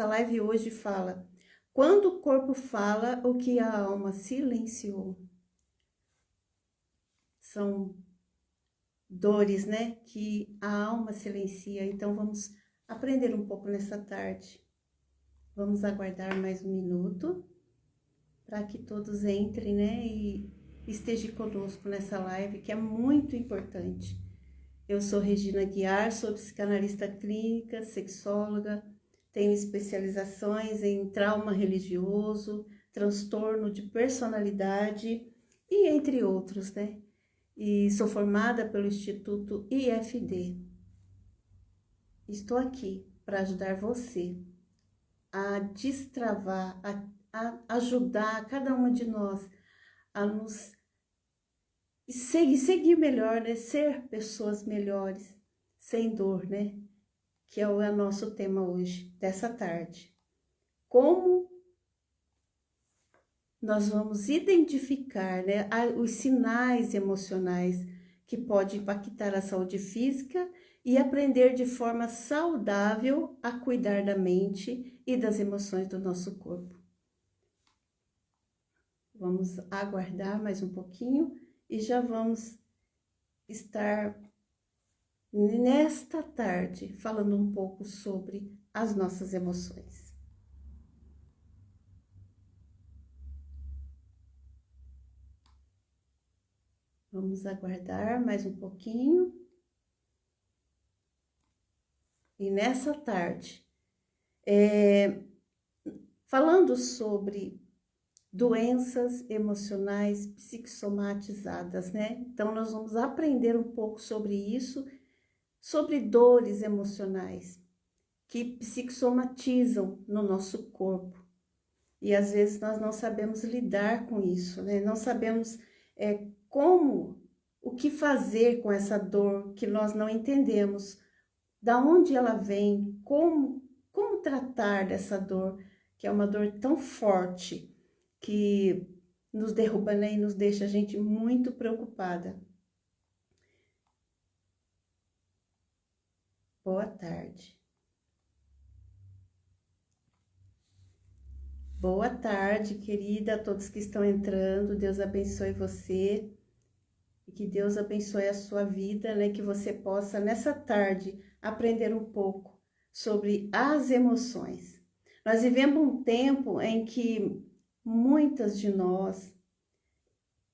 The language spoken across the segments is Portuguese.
nossa live hoje fala: quando o corpo fala o que a alma silenciou. São dores, né, que a alma silencia. Então vamos aprender um pouco nessa tarde. Vamos aguardar mais um minuto para que todos entrem, né, e estejam conosco nessa live, que é muito importante. Eu sou Regina Guiar, sou psicanalista clínica, sexóloga, tenho especializações em trauma religioso, transtorno de personalidade e entre outros, né? E sou formada pelo Instituto IFD. Estou aqui para ajudar você a destravar, a ajudar cada uma de nós a nos seguir melhor, né? Ser pessoas melhores, sem dor, né? Que é o nosso tema hoje, dessa tarde. Como nós vamos identificar, né, os sinais emocionais que podem impactar a saúde física e aprender de forma saudável a cuidar da mente e das emoções do nosso corpo. Vamos aguardar mais um pouquinho e já vamos estar nesta tarde falando um pouco sobre as nossas emoções. Vamos aguardar mais um pouquinho. E nessa tarde, falando sobre doenças emocionais psicossomatizadas, né? Então, nós vamos aprender um pouco sobre isso, sobre dores emocionais que psicossomatizam no nosso corpo. E às vezes nós não sabemos lidar com isso, né? Não sabemos o que fazer com essa dor que nós não entendemos, da onde ela vem, como tratar dessa dor, que é uma dor tão forte que nos derruba, né? E nos deixa a gente muito preocupada. Boa tarde. Boa tarde, querida, a todos que estão entrando. Deus abençoe você e que Deus abençoe a sua vida, né? Que você possa, nessa tarde, aprender um pouco sobre as emoções. Nós vivemos um tempo em que muitas de nós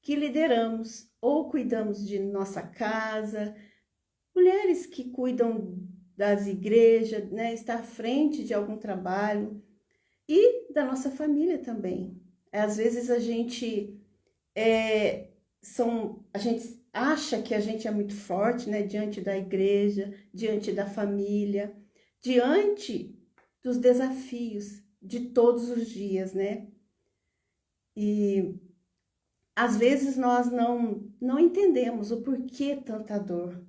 que lideramos ou cuidamos de nossa casa, mulheres que cuidam das igrejas, né? Está à frente de algum trabalho, e da nossa família também. Às vezes a gente acha que a gente é muito forte, né? Diante da igreja, diante da família, diante dos desafios de todos os dias, né? E às vezes nós não entendemos o porquê tanta dor.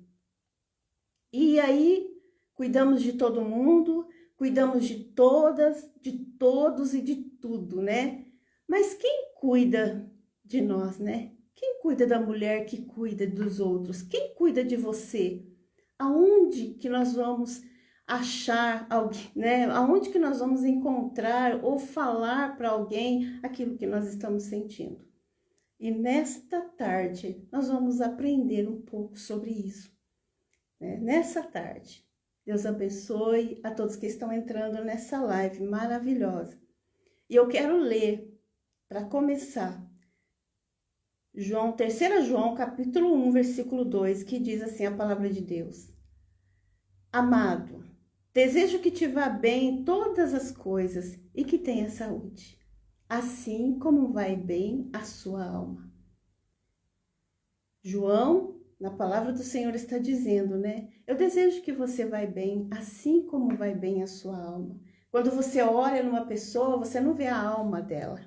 E aí cuidamos de todo mundo, cuidamos de todas, de todos e de tudo, né? Mas quem cuida de nós, né? Quem cuida da mulher que cuida dos outros? Quem cuida de você? Aonde que nós vamos achar alguém, né? Aonde que nós vamos encontrar ou falar para alguém aquilo que nós estamos sentindo? E nesta tarde nós vamos aprender um pouco sobre isso, né? Nessa tarde. Deus abençoe a todos que estão entrando nessa live maravilhosa. E eu quero ler, para começar, 3 João, capítulo 1, versículo 2, que diz assim a palavra de Deus. Amado, desejo que te vá bem em todas as coisas e que tenha saúde, assim como vai bem a sua alma. João, na palavra do Senhor, está dizendo, né? Eu desejo que você vá bem, assim como vai bem a sua alma. Quando você olha numa pessoa, você não vê a alma dela.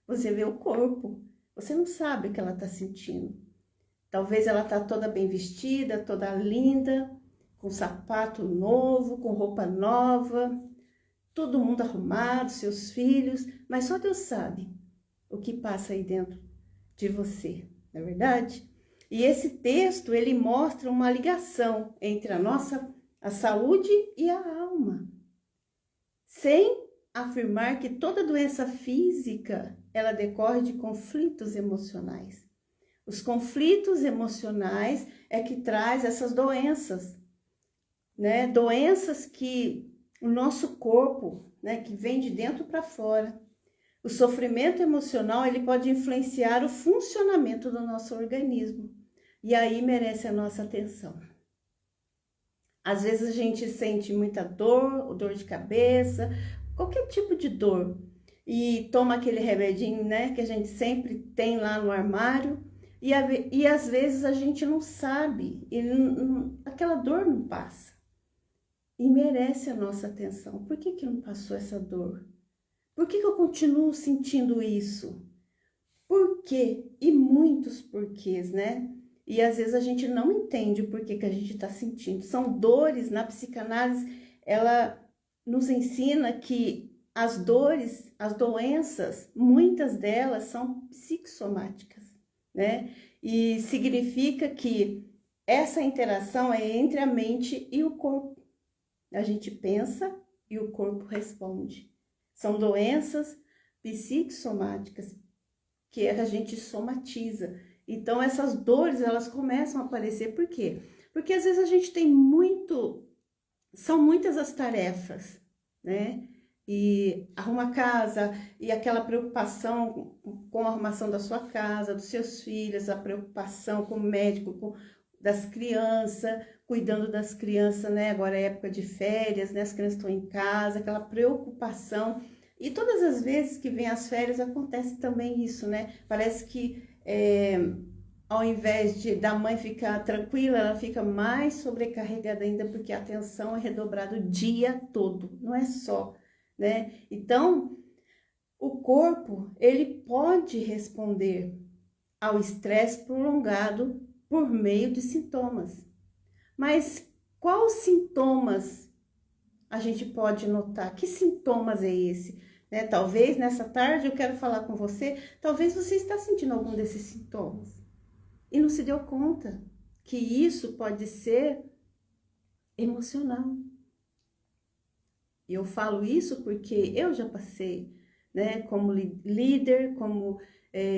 Você vê o corpo. Você não sabe o que ela está sentindo. Talvez ela está toda bem vestida, toda linda, com sapato novo, com roupa nova, todo mundo arrumado, seus filhos. Mas só Deus sabe o que passa aí dentro de você, não é verdade? E esse texto, ele mostra uma ligação entre a saúde e a alma. Sem afirmar que toda doença física, ela decorre de conflitos emocionais. Os conflitos emocionais é que traz essas doenças, né? Doenças que o nosso corpo, né, que vem de dentro para fora. O sofrimento emocional, ele pode influenciar o funcionamento do nosso organismo. E aí merece a nossa atenção. Às vezes a gente sente muita dor, dor de cabeça, qualquer tipo de dor. E toma aquele remedinho, né, que a gente sempre tem lá no armário. E às vezes a gente não sabe, aquela dor não passa. E merece a nossa atenção. Por que não passou essa dor? Por que eu continuo sentindo isso? Por quê? E muitos porquês, né? E às vezes a gente não entende o porquê que a gente está sentindo. São dores, na psicanálise, ela nos ensina que as dores, as doenças, muitas delas são psicossomáticas, né? E significa que essa interação é entre a mente e o corpo. A gente pensa e o corpo responde. São doenças psicossomáticas que a gente somatiza. Então, essas dores, elas começam a aparecer. Por quê? Porque às vezes a gente tem são muitas as tarefas, né? E arruma casa, e aquela preocupação com a arrumação da sua casa, dos seus filhos, a preocupação com o médico, das crianças, cuidando das crianças, né? Agora é época de férias, né? As crianças estão em casa, aquela preocupação. E todas as vezes que vem as férias acontece também isso, né? Parece que ao invés da mãe ficar tranquila, ela fica mais sobrecarregada ainda, porque a atenção é redobrada o dia todo, não é só, né? Então, o corpo, ele pode responder ao estresse prolongado por meio de sintomas. Mas quais sintomas a gente pode notar? Que sintomas é esse? Né? Talvez nessa tarde eu quero falar com você, talvez você está sentindo algum desses sintomas e não se deu conta que isso pode ser emocional. E eu falo isso porque eu já passei, né, como líder, como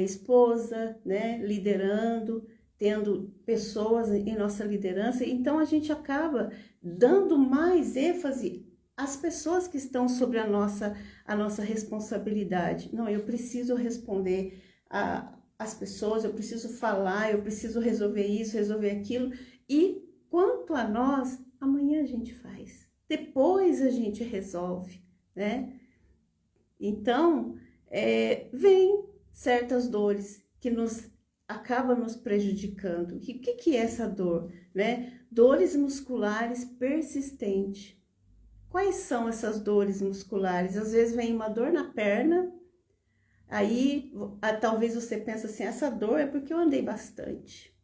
esposa, né, liderando, tendo pessoas em nossa liderança. Então a gente acaba dando mais ênfase às pessoas que estão sobre a nossa responsabilidade. Não, eu preciso responder às pessoas, eu preciso falar, eu preciso resolver isso, resolver aquilo. E quanto a nós, amanhã a gente faz. Depois a gente resolve, né? Então, vem certas dores que acabam nos prejudicando. O que é essa dor, né? Dores musculares persistentes. Quais são essas dores musculares? Às vezes vem uma dor na perna, aí talvez você pense assim, essa dor é porque eu andei bastante.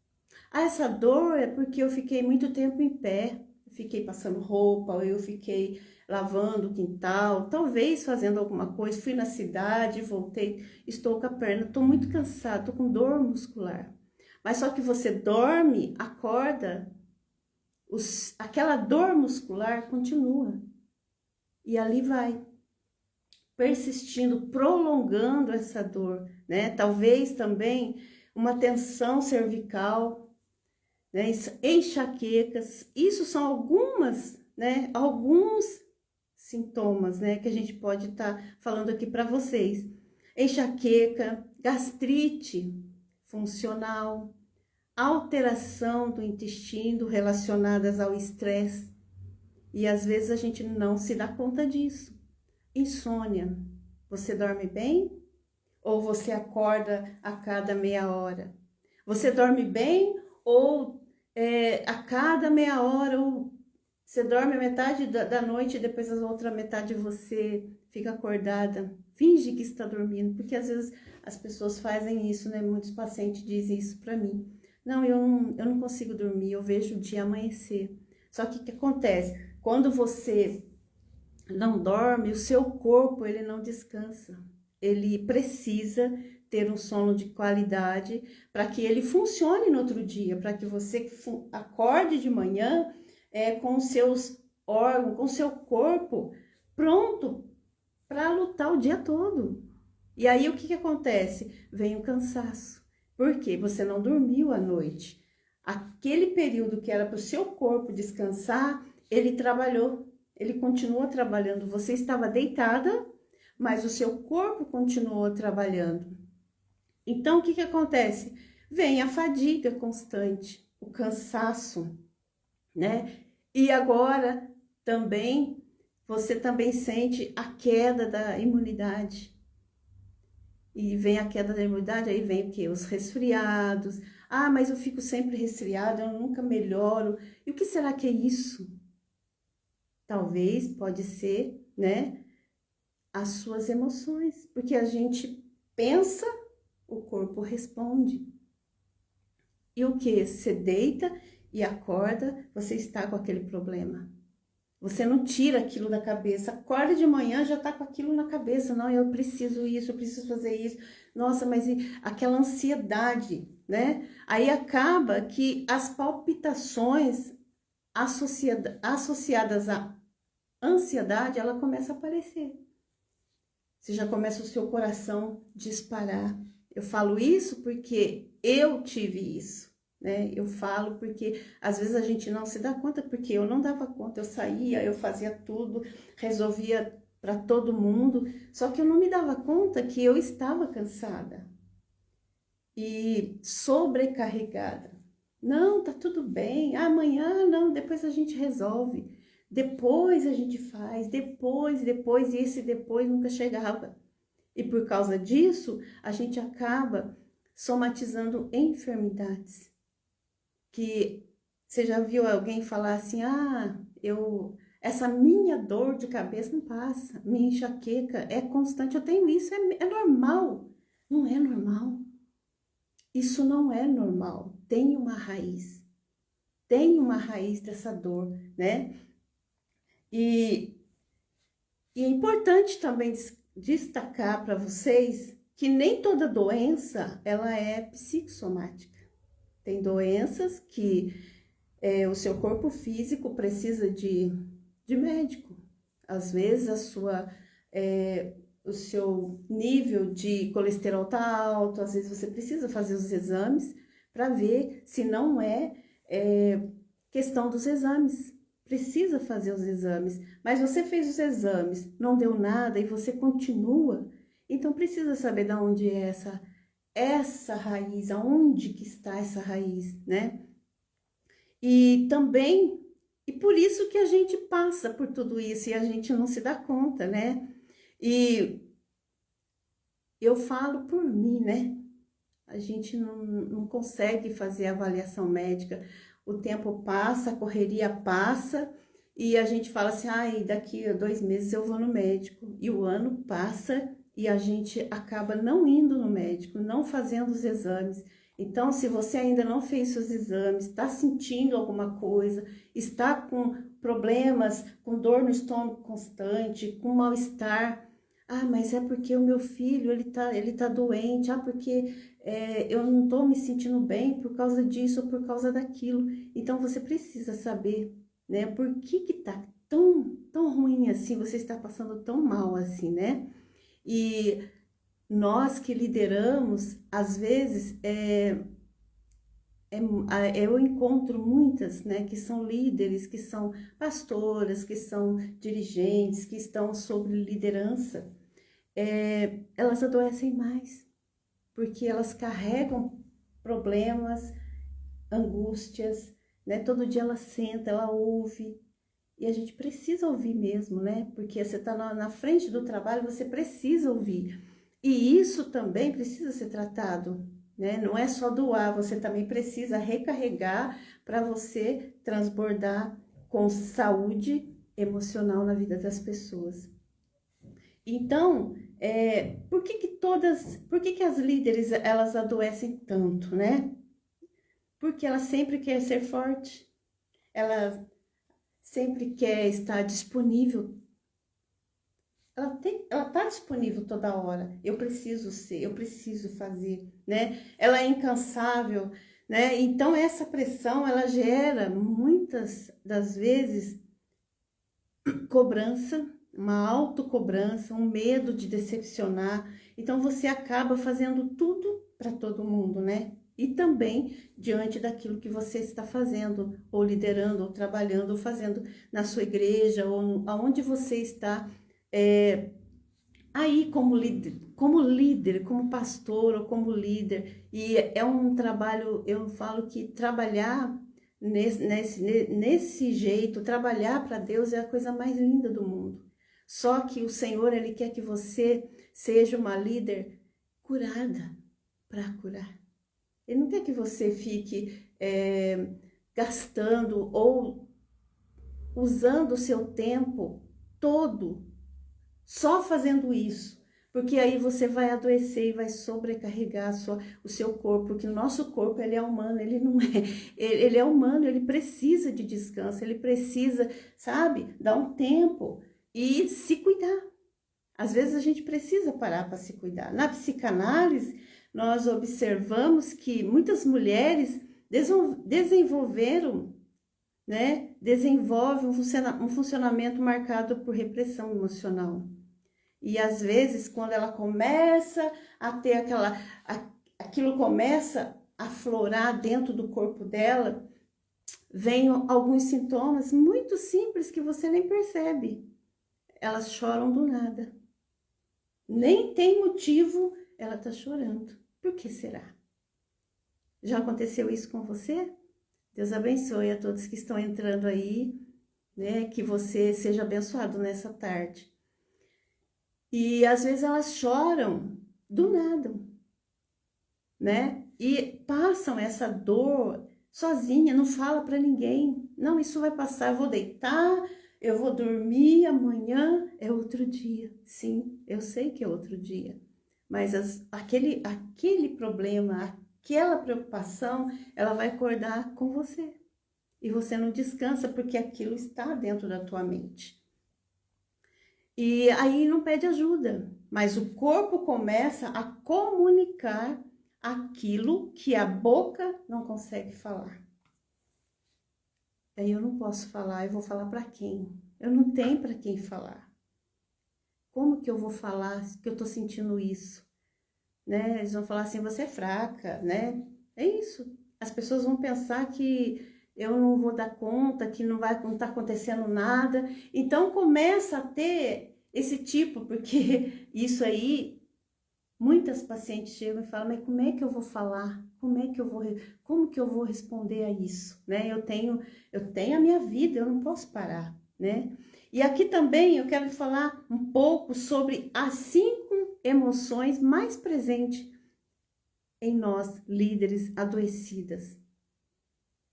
Essa dor é porque eu fiquei muito tempo em pé, fiquei passando roupa, ou eu fiquei lavando o quintal, talvez fazendo alguma coisa, fui na cidade, voltei, estou com a perna, estou muito cansada, estou com dor muscular. Mas só que você dorme, acorda, aquela dor muscular continua. E ali vai, persistindo, prolongando essa dor, né? Talvez também uma tensão cervical, né? Enxaquecas, isso são alguns sintomas, né, que a gente pode estar falando aqui para vocês. Enxaqueca, gastrite funcional, alteração do intestino relacionadas ao estresse. E às vezes a gente não se dá conta disso. Insônia. Você dorme bem? Ou você acorda a cada meia hora? Você dorme bem ou a cada meia hora? Ou você dorme a metade da noite e depois a outra metade você fica acordada? Finge que está dormindo, porque às vezes as pessoas fazem isso, né? Muitos pacientes dizem isso para mim. Não, eu não consigo dormir, eu vejo o dia amanhecer. Só que o que acontece? Quando você não dorme, o seu corpo ele não descansa. Ele precisa ter um sono de qualidade para que ele funcione no outro dia, para que você acorde de manhã com os seus órgãos, com o seu corpo pronto para tá o dia todo. E aí o que acontece? Vem o cansaço. Por quê? Você não dormiu à noite. Aquele período que era para o seu corpo descansar, ele trabalhou, ele continuou trabalhando. Você estava deitada, mas o seu corpo continuou trabalhando. Então, o que acontece? Vem a fadiga constante, o cansaço, né? E agora também, você também sente a queda da imunidade. E vem a queda da imunidade, aí vem o quê? Os resfriados. Ah, mas eu fico sempre resfriado, eu nunca melhoro. E o que será que é isso? Talvez, pode ser, né? As suas emoções. Porque a gente pensa, o corpo responde. E o que? Você deita e acorda, você está com aquele problema. Você não tira aquilo da cabeça. Acorda de manhã, já tá com aquilo na cabeça. Não, eu preciso isso, eu preciso fazer isso. Nossa, mas aquela ansiedade, né? Aí acaba que as palpitações associadas à ansiedade, ela começa a aparecer. Você já começa o seu coração disparar. Eu falo isso porque eu tive isso. Né? Eu falo porque às vezes a gente não se dá conta, porque eu não dava conta, eu saía, eu fazia tudo, resolvia para todo mundo, só que eu não me dava conta que eu estava cansada e sobrecarregada. Não, tá tudo bem, amanhã não, depois a gente resolve, depois a gente faz, depois, e esse depois nunca chegava. E por causa disso, a gente acaba somatizando enfermidades. Que você já viu alguém falar assim, essa minha dor de cabeça não passa, minha enxaqueca é constante, eu tenho isso, é normal. Não é normal. Isso não é normal. Tem uma raiz dessa dor, né? E é importante também destacar para vocês que nem toda doença, ela é psicossomática. Tem doenças que o seu corpo físico precisa de médico. Às vezes o seu nível de colesterol está alto, às vezes você precisa fazer os exames para ver se não é questão dos exames. Precisa fazer os exames, mas você fez os exames, não deu nada e você continua, então precisa saber de onde é essa raiz, aonde que está essa raiz, né? E também, e por isso que a gente passa por tudo isso e a gente não se dá conta, né? E eu falo por mim, né? A gente não consegue fazer avaliação médica, o tempo passa, a correria passa, e a gente fala assim, daqui a 2 meses eu vou no médico, e o ano passa, e a gente acaba não indo no médico, não fazendo os exames. Então, se você ainda não fez seus exames, está sentindo alguma coisa, está com problemas, com dor no estômago constante, com mal-estar, mas é porque o meu filho, ele tá doente, porque eu não estou me sentindo bem por causa disso ou por causa daquilo. Então, você precisa saber, né, por que tá tão ruim assim, você está passando tão mal assim, né? E nós que lideramos, às vezes, eu encontro muitas, né, que são líderes, que são pastoras, que são dirigentes, que estão sob liderança, elas adoecem mais, porque elas carregam problemas, angústias, né? Todo dia ela senta, ela ouve, e a gente precisa ouvir mesmo, né? Porque você está na frente do trabalho, você precisa ouvir. E isso também precisa ser tratado, né? Não é só doar, você também precisa recarregar para você transbordar com saúde emocional na vida das pessoas. Então, por que as líderes, elas adoecem tanto, né? Porque ela sempre quer ser forte, ela sempre quer estar disponível. Ela está disponível toda hora. Eu preciso ser, eu preciso fazer, né? Ela é incansável, né? Então, essa pressão, ela gera, muitas das vezes, cobrança. uma autocobrança, um medo de decepcionar. Então você acaba fazendo tudo para todo mundo, né? E também diante daquilo que você está fazendo, ou liderando, ou trabalhando, ou fazendo na sua igreja, ou aonde você está aí como pastor ou como líder. E é um trabalho, eu falo que trabalhar nesse jeito, trabalhar para Deus é a coisa mais linda do mundo. Só que o Senhor, Ele quer que você seja uma líder curada para curar. Ele não quer que você fique gastando ou usando o seu tempo todo só fazendo isso, porque aí você vai adoecer e vai sobrecarregar o seu corpo, porque o nosso corpo, ele é humano, ele não é, ele é humano, ele precisa de descanso, ele precisa, sabe, dar um tempo e se cuidar. Às vezes a gente precisa parar para se cuidar. Na psicanálise, nós observamos que muitas mulheres desenvolvem um funcionamento marcado por repressão emocional. E às vezes, quando ela começa a ter aquilo começa a aflorar dentro do corpo dela, vem alguns sintomas muito simples que você nem percebe. Elas choram do nada. Nem tem motivo, ela está chorando. Por que será? Já aconteceu isso com você? Deus abençoe a todos que estão entrando aí, né? Que você seja abençoado nessa tarde. E às vezes elas choram do nada, né? E passam essa dor sozinha, não fala para ninguém. Não, isso vai passar, eu vou deitar, eu vou dormir, amanhã é outro dia. Sim, eu sei que é outro dia. Mas aquele problema, aquela preocupação, ela vai acordar com você. E você não descansa porque aquilo está dentro da tua mente. E aí não pede ajuda, mas o corpo começa a comunicar aquilo que a boca não consegue falar. Aí eu não posso falar, eu vou falar para quem? Eu não tenho para quem falar. Como que eu vou falar que eu tô sentindo isso? Né? Eles vão falar assim, você é fraca, né? É isso. As pessoas vão pensar que eu não vou dar conta, que não tá acontecendo nada. Então começa a ter esse tipo, porque isso aí, muitas pacientes chegam e falam, mas como é que eu vou falar? Como que eu vou responder a isso? Né? Eu tenho a minha vida, eu não posso parar, né? E aqui também eu quero falar um pouco sobre as 5 emoções mais presentes em nós, líderes adoecidas.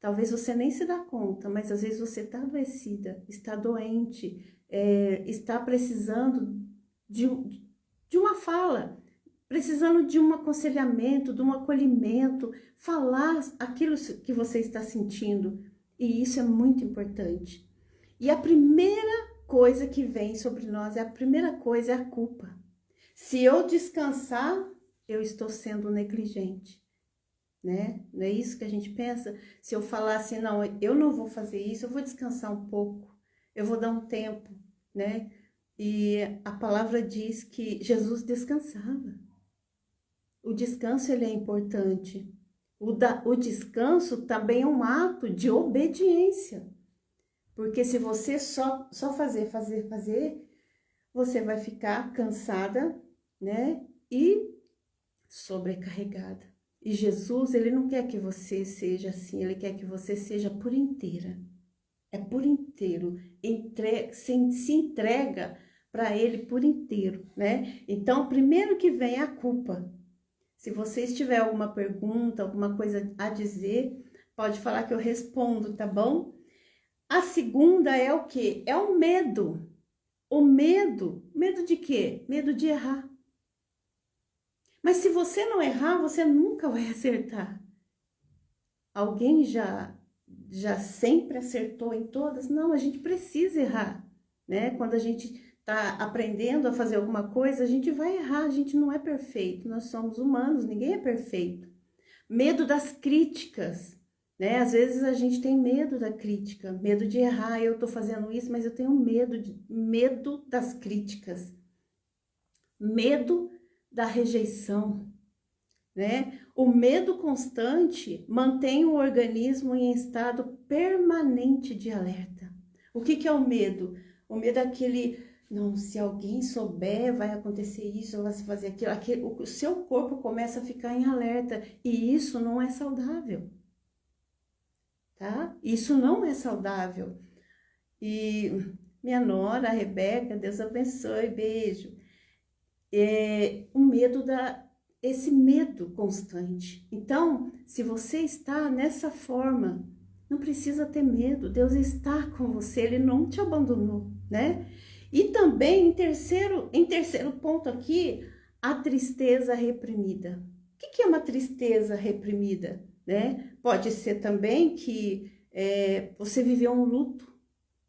Talvez você nem se dá conta, mas às vezes você está adoecida, está doente, está precisando de uma fala, precisando de um aconselhamento, de um acolhimento, falar aquilo que você está sentindo. E isso é muito importante. E a primeira coisa que vem sobre nós, a culpa. Se eu descansar, eu estou sendo negligente. Né? Não é isso que a gente pensa? Se eu falar assim, não, eu não vou fazer isso, eu vou descansar um pouco, eu vou dar um tempo, né? E a palavra diz que Jesus descansava. O descanso, ele é importante. O descanso também é um ato de obediência. Porque se você só fazer, você vai ficar cansada, né? E sobrecarregada. E Jesus, ele não quer que você seja assim, ele quer que você seja por inteira. É por inteiro. Se entrega para ele por inteiro, né? Então, primeiro que vem a culpa. Se vocês tiverem alguma pergunta, alguma coisa a dizer, pode falar que eu respondo, tá bom? A segunda é o quê? É o medo. O medo. Medo de quê? Medo de errar. Mas se você não errar, você nunca vai acertar. Alguém já sempre acertou em todas? Não, a gente precisa errar, né? Quando a gente está aprendendo a fazer alguma coisa, a gente vai errar, a gente não é perfeito, nós somos humanos, ninguém é perfeito. Medo das críticas, né? Às vezes a gente tem medo da crítica, medo de errar. Eu tô fazendo isso, mas eu tenho medo das críticas, medo da rejeição, né? O medo constante mantém o organismo em estado permanente de alerta. O que é o medo? O medo é aquele, não, se alguém souber, vai acontecer isso, vai se fazer aquilo. O seu corpo começa a ficar em alerta e isso não é saudável, tá? Isso não é saudável. E minha nora, a Rebeca, Deus abençoe, beijo. O medo esse medo constante. Então, se você está nessa forma, não precisa ter medo, Deus está com você, Ele não te abandonou, né? E também, em terceiro ponto aqui, a tristeza reprimida. O que é uma tristeza reprimida, né? Pode ser também que você viveu um luto,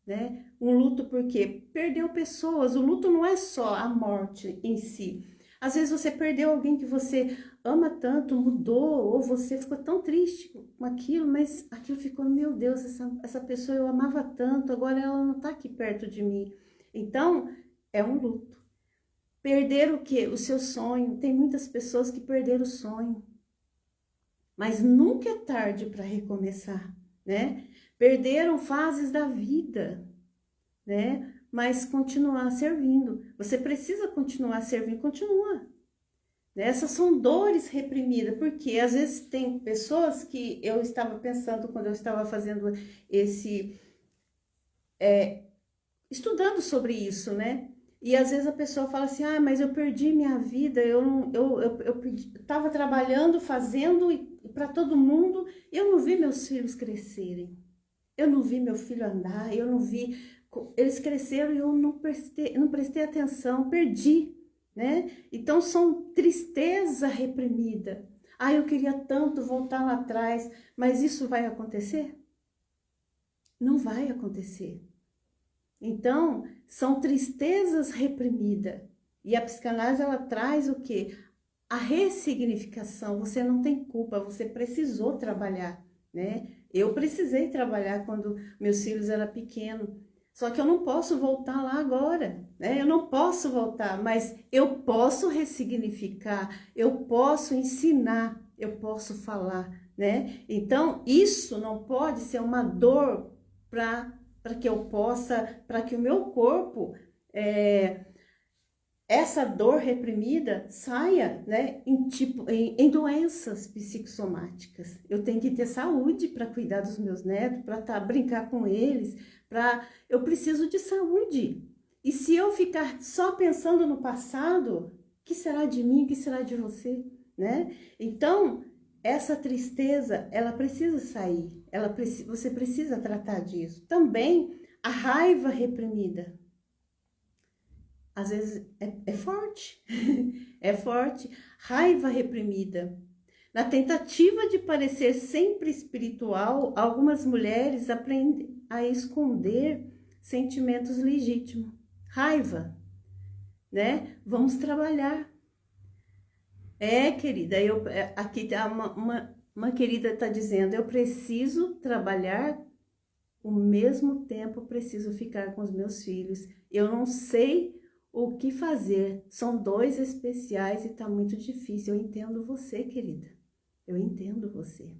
né? Um luto porque perdeu pessoas. O luto não é só a morte em si. Às vezes você perdeu alguém que você ama tanto, mudou, ou você ficou tão triste com aquilo, mas aquilo ficou, meu Deus, essa pessoa eu amava tanto, agora ela não está aqui perto de mim. Então, é um luto. Perder o quê? O seu sonho. Tem muitas pessoas que perderam o sonho. Mas nunca é tarde para recomeçar, né? Perderam fases da vida, né? Mas continuar servindo. Você precisa continuar servindo, continua. Essas são dores reprimidas, porque às vezes tem pessoas que eu estava pensando quando eu estava fazendo estudando sobre isso, né? E às vezes a pessoa fala assim, mas eu perdi minha vida, eu estava trabalhando, fazendo para todo mundo, eu não vi meus filhos crescerem, eu não vi meu filho andar, eu não vi, eles cresceram e eu não prestei atenção, perdi, né? Então são tristeza reprimida. Eu queria tanto voltar lá atrás, mas isso vai acontecer? Não vai acontecer. Então, são tristezas reprimidas. E a psicanálise, ela traz o quê? A ressignificação. Você não tem culpa, você precisou trabalhar, né? Eu precisei trabalhar quando meus filhos eram pequenos. Só que eu não posso voltar lá agora, né? Eu não posso voltar, mas eu posso ressignificar, eu posso ensinar, eu posso falar, né? Então, isso não pode ser uma dor para que eu possa, para que o meu corpo, essa dor reprimida saia, né, em doenças psicossomáticas. Eu tenho que ter saúde para cuidar dos meus netos, para brincar com eles, eu preciso de saúde. E se eu ficar só pensando no passado, o que será de mim, o que será de você, né? Então, essa tristeza, ela precisa sair, você precisa tratar disso. Também a raiva reprimida. Às vezes é forte, é forte. Raiva reprimida. Na tentativa de parecer sempre espiritual, algumas mulheres aprendem a esconder sentimentos legítimos. Raiva, né? Vamos trabalhar. Querida, aqui tá uma querida está dizendo, eu preciso trabalhar, ao mesmo tempo preciso ficar com os meus filhos. Eu não sei o que fazer, são dois especiais e está muito difícil. Eu entendo você, querida, eu entendo você.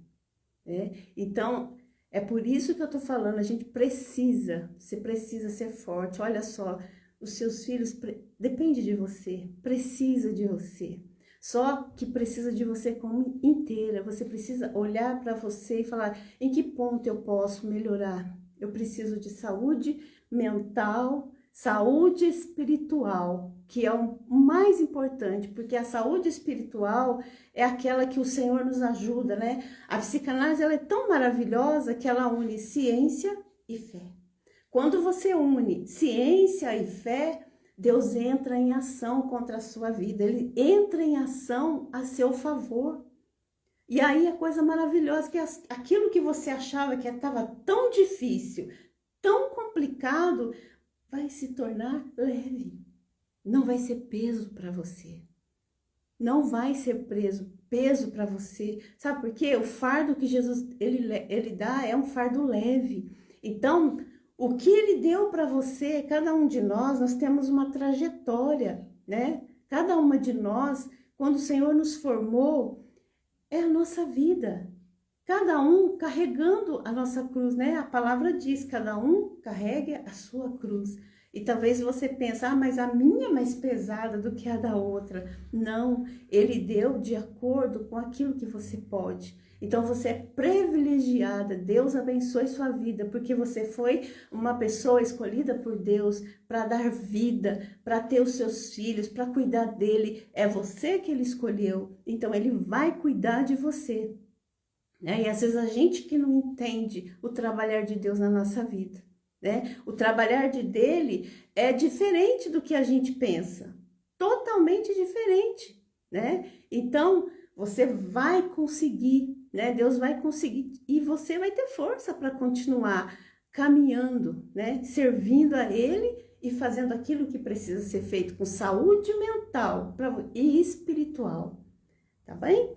Então, é por isso que eu estou falando, você precisa ser forte. Olha só, os seus filhos dependem de você, precisa de você. Só que precisa de você como inteira. Você precisa olhar para você e falar, em que ponto eu posso melhorar? Eu preciso de saúde mental, saúde espiritual, que é o mais importante, porque a saúde espiritual é aquela que o Senhor nos ajuda, né? A psicanálise, ela é tão maravilhosa que ela une ciência e fé. Quando você une ciência e fé, Deus entra em ação contra a sua vida, Ele entra em ação a seu favor. E aí a coisa maravilhosa, que aquilo que você achava que estava tão difícil, tão complicado, vai se tornar leve. Não vai ser peso para você. não vai ser peso para você. Sabe por quê? O fardo que Jesus ele dá é um fardo leve. Então, o que ele deu para você, cada um de nós temos uma trajetória, né? Cada uma de nós, quando o Senhor nos formou, é a nossa vida. Cada um carregando a nossa cruz, né? A palavra diz, cada um carregue a sua cruz. E talvez você pense, mas a minha é mais pesada do que a da outra. Não, ele deu de acordo com aquilo que você pode. Então você é privilegiada, Deus abençoe sua vida, porque você foi uma pessoa escolhida por Deus para dar vida, para ter os seus filhos, para cuidar dele. É você que ele escolheu, então ele vai cuidar de você. Né? E às vezes a gente que não entende o trabalhar de Deus na nossa vida, né? O trabalhar dele é diferente do que a gente pensa, totalmente diferente, né? Então você vai conseguir, né? Deus vai conseguir e você vai ter força para continuar caminhando, né? Servindo a Ele e fazendo aquilo que precisa ser feito com saúde mental e espiritual, tá bem?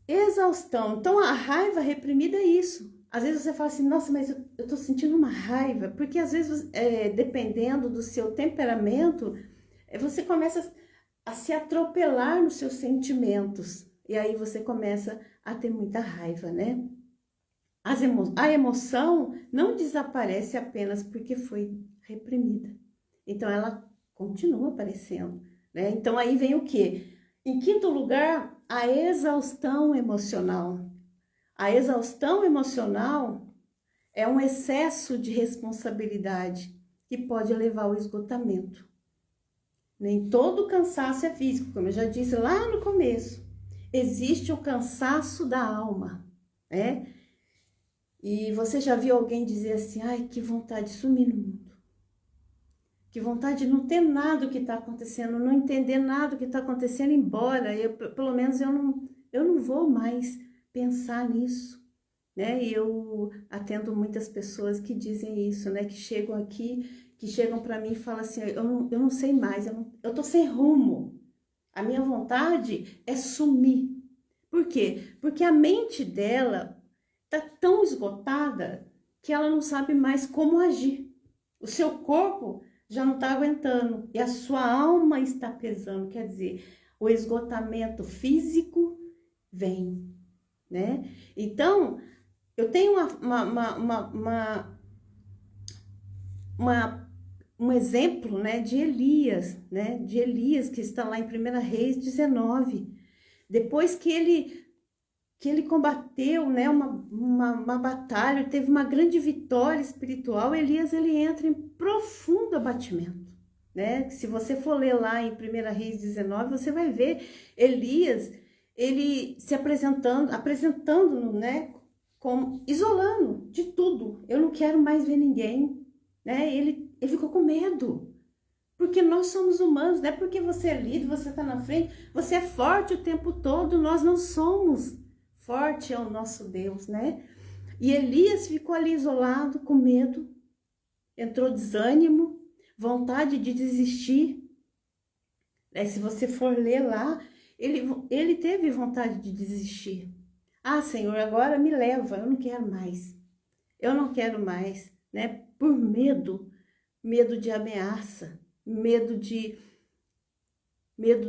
Exaustão. Então, a raiva reprimida é isso. Às vezes você fala assim, nossa, mas eu tô sentindo uma raiva. Porque às vezes, dependendo do seu temperamento, você começa a se atropelar nos seus sentimentos. E aí você começa a ter muita raiva, né? A emoção não desaparece apenas porque foi reprimida. Então, ela continua aparecendo, né? Então, aí vem o quê? Em quinto lugar, a exaustão emocional. A exaustão emocional é um excesso de responsabilidade que pode levar ao esgotamento. Nem todo cansaço é físico, como eu já disse lá no começo. Existe o cansaço da alma, né? E você já viu alguém dizer assim, ai, que vontade de sumir no mundo. Que vontade de não ter nada do que está acontecendo, não entender nada do que está acontecendo, embora, pelo menos eu não vou mais pensar nisso, né? E eu atendo muitas pessoas que dizem isso, né? Que chegam aqui, que chegam para mim e falam assim, eu não sei mais, eu tô sem rumo. A minha vontade é sumir. Por quê? Porque a mente dela tá tão esgotada que ela não sabe mais como agir. O seu corpo já não está aguentando e a sua alma está pesando, quer dizer, o esgotamento físico vem, né? Então, eu tenho um exemplo, né, de Elias, né, de Elias que está lá em 1 Reis 19, depois que ele combateu, né, uma batalha, teve uma grande vitória espiritual, Elias ele entra em profundo abatimento, né? Se você for ler lá em 1 Reis 19, você vai ver Elias, ele se apresentando, né, como isolando de tudo. Eu não quero mais ver ninguém, né? Ele ficou com medo. Porque nós somos humanos, não é porque você é líder, você está na frente, você é forte o tempo todo, nós não somos. Forte é o nosso Deus, né? E Elias ficou ali isolado, com medo, entrou desânimo, vontade de desistir. Se você for ler lá, ele teve vontade de desistir. Ah, Senhor, agora me leva, eu não quero mais, né? Por medo de ameaça, medo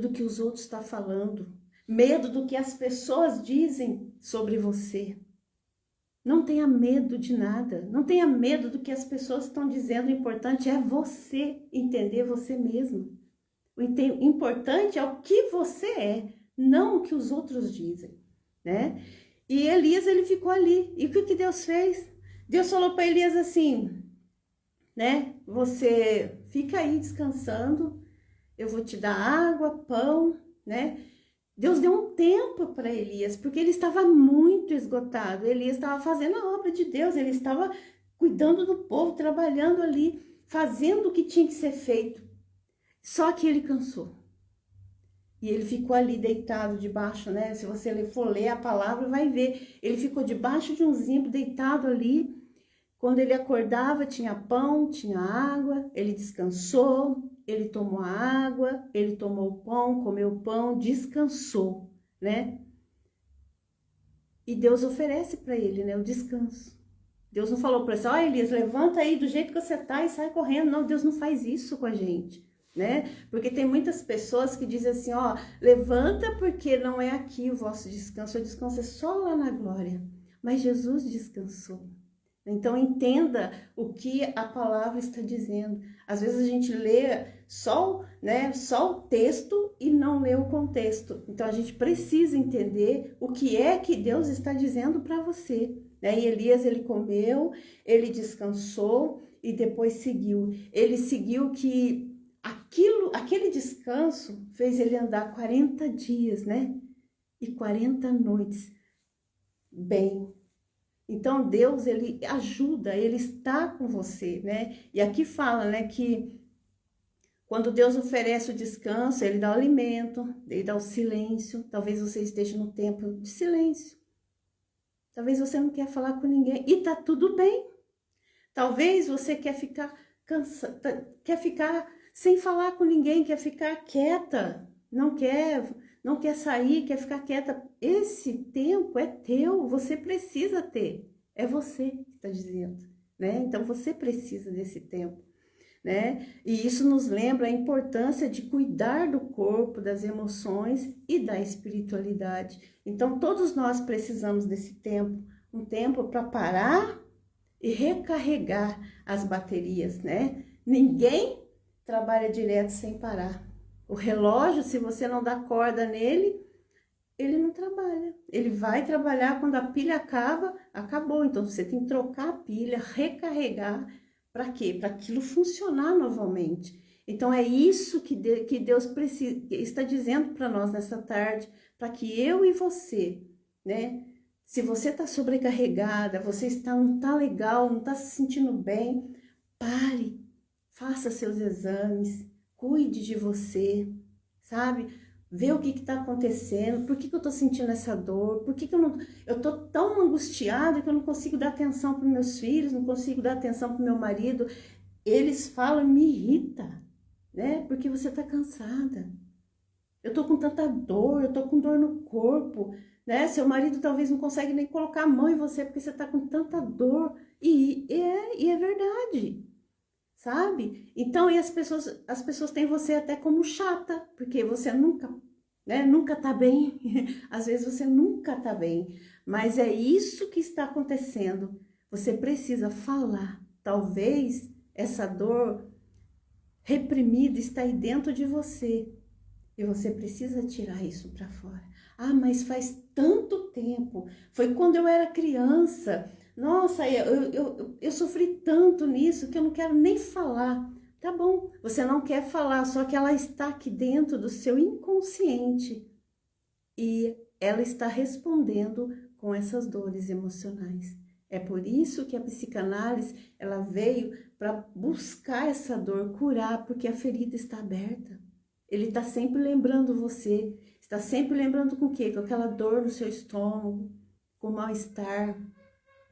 do que os outros estão falando, medo do que as pessoas dizem sobre você. Não tenha medo de nada. Não tenha medo do que as pessoas estão dizendo. O importante é você entender você mesmo. O importante é o que você é, não o que os outros dizem, né? E Elias, ele ficou ali. E o que Deus fez? Deus falou para Elias assim, né? Você fica aí descansando. Eu vou te dar água, pão, né? Deus deu um tempo para Elias, porque ele estava muito esgotado. Elias estava fazendo a obra de Deus, ele estava cuidando do povo, trabalhando ali, fazendo o que tinha que ser feito. Só que ele cansou. E ele ficou ali deitado debaixo, né? Se você for ler a palavra, vai ver. Ele ficou debaixo de um zimbro, deitado ali. Quando ele acordava, tinha pão, tinha água, ele descansou, ele tomou a água, ele tomou o pão, comeu o pão, descansou, né? E Deus oferece para ele, né, o descanso. Deus não falou para ele, ó, Elias, levanta aí do jeito que você tá e sai correndo. Não, Deus não faz isso com a gente, né? Porque tem muitas pessoas que dizem assim, ó, levanta porque não é aqui o vosso descanso, o descanso é só lá na glória. Mas Jesus descansou. Então entenda o que a palavra está dizendo. Às vezes a gente lê só o texto e não lê o contexto. Então a gente precisa entender o que é que Deus está dizendo para você. Né? E Elias, ele comeu, ele descansou e depois seguiu. Ele seguiu que aquele descanso fez ele andar 40 dias, né? E 40 noites bem. Então, Deus, ele ajuda, ele está com você, né? E aqui fala, né, que quando Deus oferece o descanso, ele dá o alimento, ele dá o silêncio. Talvez você esteja no tempo de silêncio. Talvez você não quer falar com ninguém e tá tudo bem. Talvez você quer ficar quer ficar sem falar com ninguém, quer ficar quieta, não quer sair, quer ficar quieta. Esse tempo é teu, você precisa ter. É você que está dizendo, né? Então você precisa desse tempo, né? E isso nos lembra a importância de cuidar do corpo, das emoções e da espiritualidade. Então todos nós precisamos desse tempo, um tempo para parar e recarregar as baterias, né? Ninguém trabalha direto sem parar. O relógio, se você não dá corda nele, ele não trabalha. Ele vai trabalhar quando a pilha acabou. Então você tem que trocar a pilha, recarregar. Para quê? Para aquilo funcionar novamente. Então é isso que Deus está dizendo para nós nessa tarde, para que eu e você, né? Se você está sobrecarregada, não está legal, não está se sentindo bem, pare, faça seus exames, cuide de você, sabe? Vê o que está acontecendo, por que eu estou sentindo essa dor, por que eu estou tão angustiada que eu não consigo dar atenção para os meus filhos, não consigo dar atenção para o meu marido. Eles falam, me irrita, né? Porque você está cansada. Eu estou com tanta dor, eu estou com dor no corpo, né? Seu marido talvez não consegue nem colocar a mão em você porque você está com tanta dor. E é verdade, sabe? Então, e as pessoas têm você até como chata, porque você nunca, né? Nunca tá bem. Às vezes você nunca tá bem. Mas é isso que está acontecendo. Você precisa falar. Talvez essa dor reprimida está aí dentro de você. E você precisa tirar isso para fora. Ah, mas faz tanto tempo. Foi quando eu era criança. Nossa, eu sofri tanto nisso que eu não quero nem falar. Tá bom, você não quer falar, só que ela está aqui dentro do seu inconsciente. E ela está respondendo com essas dores emocionais. É por isso que a psicanálise, ela veio para buscar essa dor, curar, porque a ferida está aberta. Ele está sempre lembrando você, está sempre lembrando com o quê? Com aquela dor no seu estômago, com mal-estar,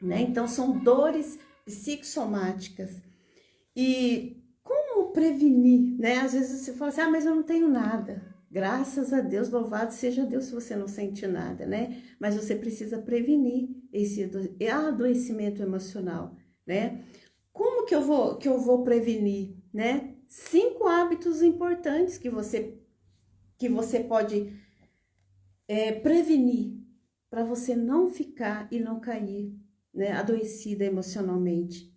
né? Então, são dores psicossomáticas. E como prevenir, né? Às vezes você fala assim, mas eu não tenho nada. Graças a Deus, louvado seja Deus se você não sente nada, né? Mas você precisa prevenir esse adoecimento emocional, né? Como que eu vou prevenir, né? 5 hábitos importantes que você pode prevenir para você não ficar e não cair, né, adoecida emocionalmente.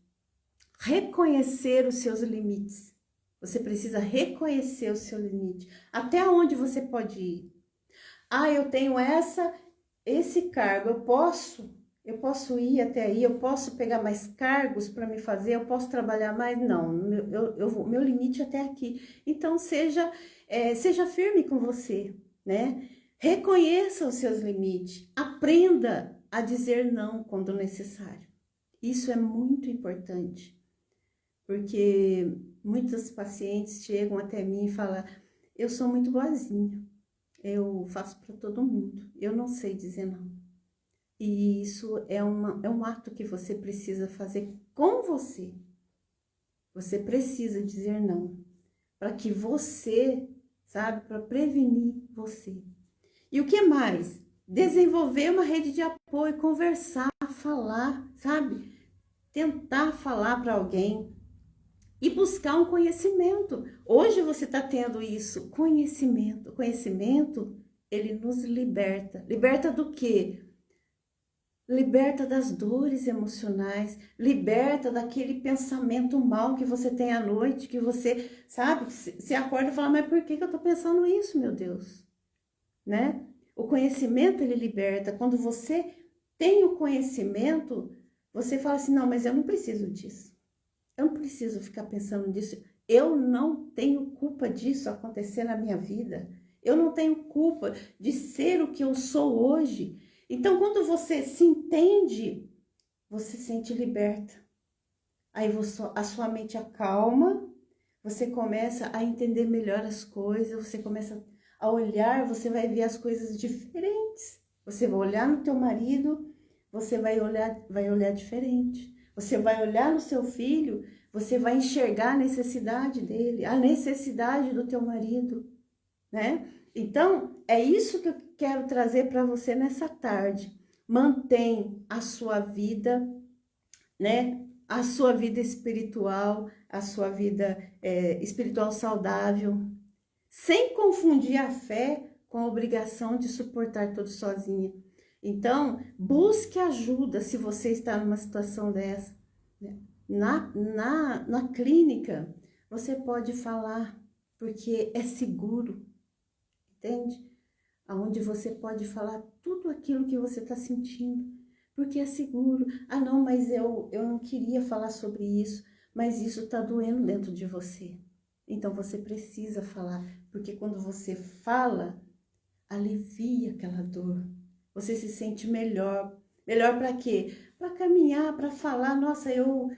Reconhecer os seus limites. Você precisa reconhecer o seu limite. Até onde você pode ir? Ah, eu tenho esse cargo, eu posso ir até aí, eu posso pegar mais cargos para me fazer, eu posso trabalhar mais? Não, meu limite é até aqui. Então, seja firme com você, né? Reconheça os seus limites, aprenda a dizer não quando necessário. Isso é muito importante, porque muitos pacientes chegam até mim e falam, eu sou muito boazinha, eu faço para todo mundo, eu não sei dizer não. E isso é um ato que você precisa fazer com você. Você precisa dizer não. para que você, sabe, para prevenir você. E o que mais? Desenvolver uma rede de apoio, conversar, falar, sabe? Tentar falar para alguém e buscar um conhecimento. Hoje você está tendo isso, conhecimento. Conhecimento, ele nos liberta. Liberta do quê? Liberta das dores emocionais, liberta daquele pensamento mal que você tem à noite, que você, sabe, se acorda e fala, mas por que eu tô pensando isso, meu Deus? Né? O conhecimento, ele liberta. Quando você tem o conhecimento, você fala assim, não, mas eu não preciso disso. Eu não preciso ficar pensando nisso. Eu não tenho culpa disso acontecer na minha vida. Eu não tenho culpa de ser o que eu sou hoje. Então, quando você se entende, você se sente liberta. Aí a sua mente acalma, você começa a entender melhor as coisas, você começa a olhar, você vai ver as coisas diferentes. Você vai olhar no teu marido, você vai olhar diferente. Você vai olhar no seu filho, você vai enxergar a necessidade dele, a necessidade do teu marido, né? Então, é isso que eu quero trazer para você nessa tarde. Mantém a sua vida, né? A sua vida espiritual, a sua vida espiritual saudável, sem confundir a fé com a obrigação de suportar tudo sozinha. Então, busque ajuda se você está numa situação dessa. Na clínica, você pode falar, porque é seguro, entende? Onde você pode falar tudo aquilo que você está sentindo, porque é seguro. Ah, não, mas eu não queria falar sobre isso, mas isso está doendo dentro de você. Então, você precisa falar, porque quando você fala, alivia aquela dor. Você se sente melhor. Melhor para quê? Para caminhar, para falar. Nossa, eu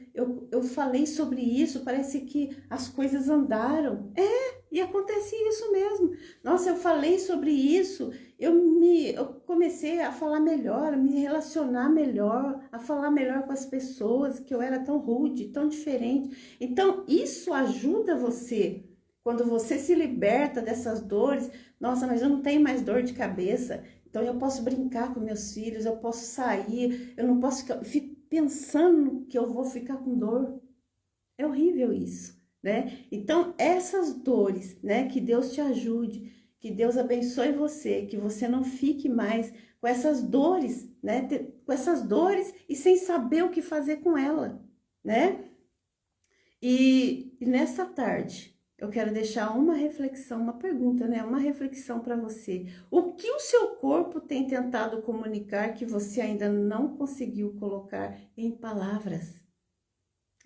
falei sobre isso, parece que as coisas andaram. E acontece isso mesmo. Nossa, eu falei sobre isso, eu comecei a falar melhor, a me relacionar melhor, a falar melhor com as pessoas, que eu era tão rude, tão diferente. Então, isso ajuda você. Quando você se liberta dessas dores, nossa, mas eu não tenho mais dor de cabeça, então eu posso brincar com meus filhos, eu posso sair, eu não posso ficar pensando que eu vou ficar com dor. É horrível isso, né? Então, essas dores, né? Que Deus te ajude, que Deus abençoe você, que você não fique mais com essas dores, né? Com essas dores e sem saber o que fazer com ela, né? E nessa tarde, eu quero deixar uma reflexão, uma pergunta, né? Uma reflexão para você. O que o seu corpo tem tentado comunicar que você ainda não conseguiu colocar em palavras?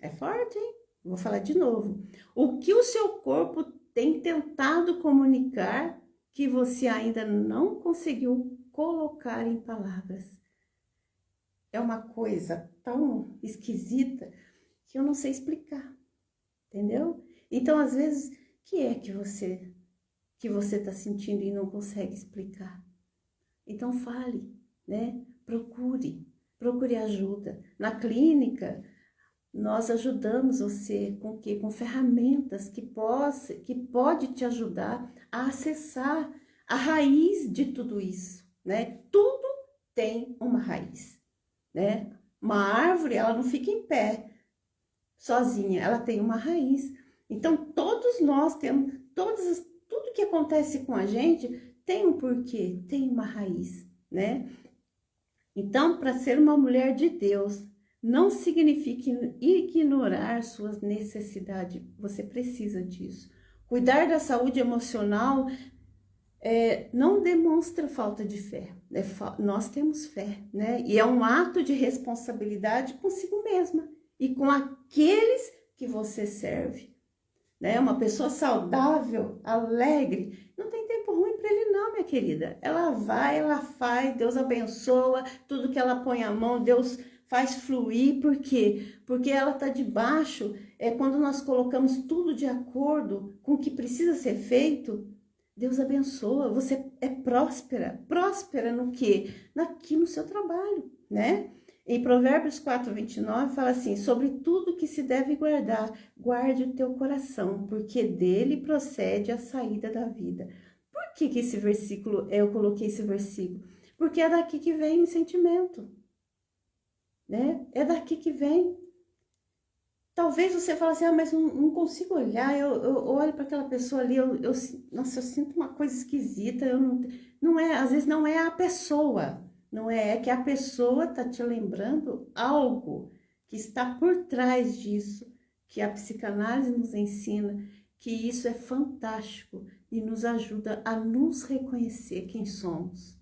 É forte, hein? Vou falar de novo. O que o seu corpo tem tentado comunicar que você ainda não conseguiu colocar em palavras? É uma coisa tão esquisita que eu não sei explicar, entendeu? Então, às vezes, o que é que você está sentindo e não consegue explicar? Então, fale, né? Procure ajuda. Na clínica, nós ajudamos você com quê? Com ferramentas que pode te ajudar a acessar a raiz de tudo isso, né? Tudo tem uma raiz, né? Uma árvore, ela não fica em pé sozinha, ela tem uma raiz. Então, todos nós temos, tudo que acontece com a gente tem um porquê, tem uma raiz, né? Então, para ser uma mulher de Deus, não significa ignorar suas necessidades. Você precisa disso. Cuidar da saúde emocional não demonstra falta de fé. Nós temos fé, né? E é um ato de responsabilidade consigo mesma e com aqueles que você serve. Né? Uma pessoa saudável, alegre, não tem tempo ruim para ele não, minha querida. Ela vai, ela faz, Deus abençoa, tudo que ela põe a mão, Deus faz fluir. Por quê? Porque ela está debaixo, quando nós colocamos tudo de acordo com o que precisa ser feito, Deus abençoa, você é próspera. Próspera no quê? Aqui no seu trabalho, né? Em Provérbios 4:29 fala assim: sobre tudo que se deve guardar, guarde o teu coração, porque dele procede a saída da vida. Por que esse versículo, eu coloquei esse versículo? Porque é daqui que vem o sentimento, né? É daqui que vem. Talvez você fale assim, mas não consigo olhar, eu olho para aquela pessoa ali, nossa, eu sinto uma coisa esquisita, não é, às vezes não é a pessoa, não é, é que a pessoa está te lembrando algo que está por trás disso, que a psicanálise nos ensina, que isso é fantástico e nos ajuda a nos reconhecer quem somos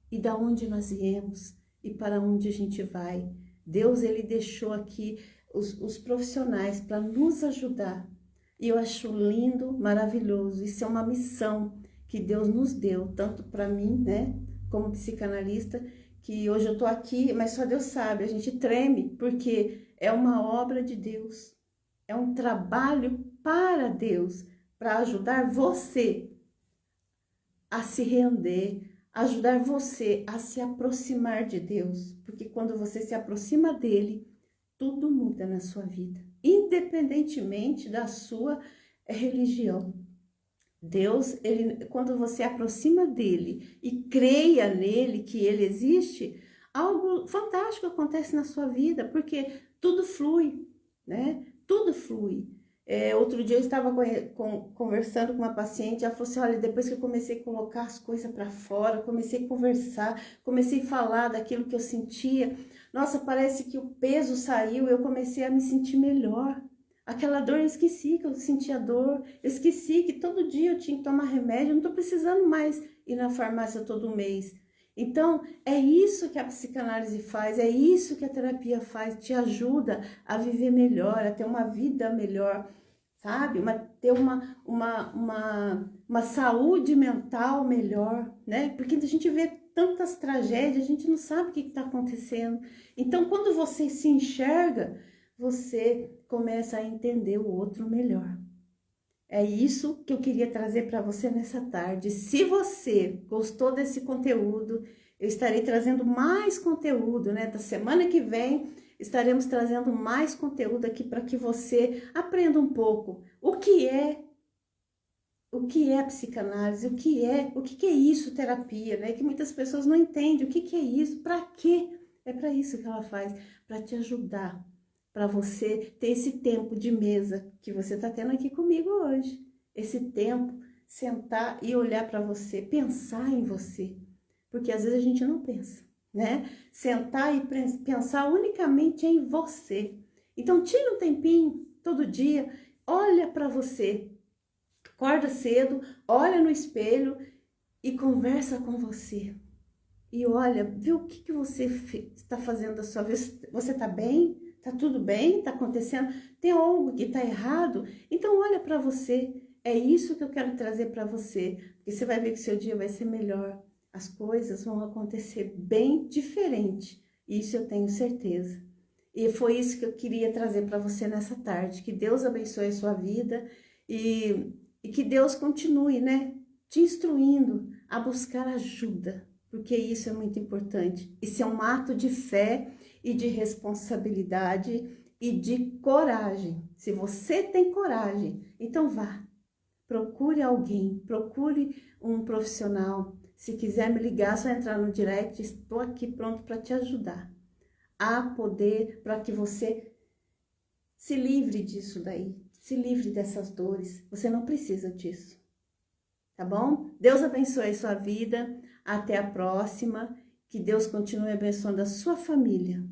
e da onde nós viemos e para onde a gente vai. Deus, ele deixou aqui os profissionais para nos ajudar. E eu acho lindo, maravilhoso. Isso é uma missão que Deus nos deu, tanto para mim, né, como psicanalista, que hoje eu tô aqui, mas só Deus sabe, a gente treme, porque é uma obra de Deus. É um trabalho para Deus, para ajudar você a se render, ajudar você a se aproximar de Deus, porque quando você se aproxima dele, tudo muda na sua vida, independentemente da sua religião. Deus, ele, quando você aproxima dele e creia nele, que ele existe, algo fantástico acontece na sua vida, porque tudo flui, né? Tudo flui. Outro dia eu estava conversando com uma paciente, ela falou assim, olha, depois que eu comecei a colocar as coisas para fora, comecei a conversar, comecei a falar daquilo que eu sentia, nossa, parece que o peso saiu, eu comecei a me sentir melhor. Aquela dor, eu esqueci que eu sentia dor, eu esqueci que todo dia eu tinha que tomar remédio, eu não estou precisando mais ir na farmácia todo mês. Então, é isso que a psicanálise faz, é isso que a terapia faz, te ajuda a viver melhor, a ter uma vida melhor, sabe? Ter uma saúde mental melhor, né? Porque a gente vê tantas tragédias, a gente não sabe o que está acontecendo. Então, quando você se enxerga, você começa a entender o outro melhor. É isso que eu queria trazer para você nessa tarde. Se você gostou desse conteúdo, eu estarei trazendo mais conteúdo, né? Da semana que vem, estaremos trazendo mais conteúdo aqui para que você aprenda um pouco o que é a psicanálise, o que é isso, terapia, né? Que muitas pessoas não entendem o que é isso, para quê? É para isso que ela faz, para te ajudar, para você ter esse tempo de mesa que você está tendo aqui comigo hoje. Esse tempo, sentar e olhar para você, pensar em você, porque às vezes a gente não pensa, né? Sentar e pensar unicamente em você. Então, tira um tempinho todo dia, olha para você. Acorda cedo, olha no espelho e conversa com você. E olha, vê o que você está fazendo da sua vida. Você está bem? Está tudo bem? Está acontecendo? Tem algo que está errado? Então olha para você. É isso que eu quero trazer para você. Porque você vai ver que seu dia vai ser melhor. As coisas vão acontecer bem diferente. Isso eu tenho certeza. E foi isso que eu queria trazer para você nessa tarde. Que Deus abençoe a sua vida e que Deus continue, né, te instruindo a buscar ajuda, porque isso é muito importante. Isso é um ato de fé e de responsabilidade e de coragem. Se você tem coragem, então vá, procure alguém, procure um profissional. Se quiser me ligar, é só entrar no direct, estou aqui pronto para te ajudar a poder, para que você se livre disso daí. Se livre dessas dores. Você não precisa disso. Tá bom? Deus abençoe a sua vida. Até a próxima. Que Deus continue abençoando a sua família.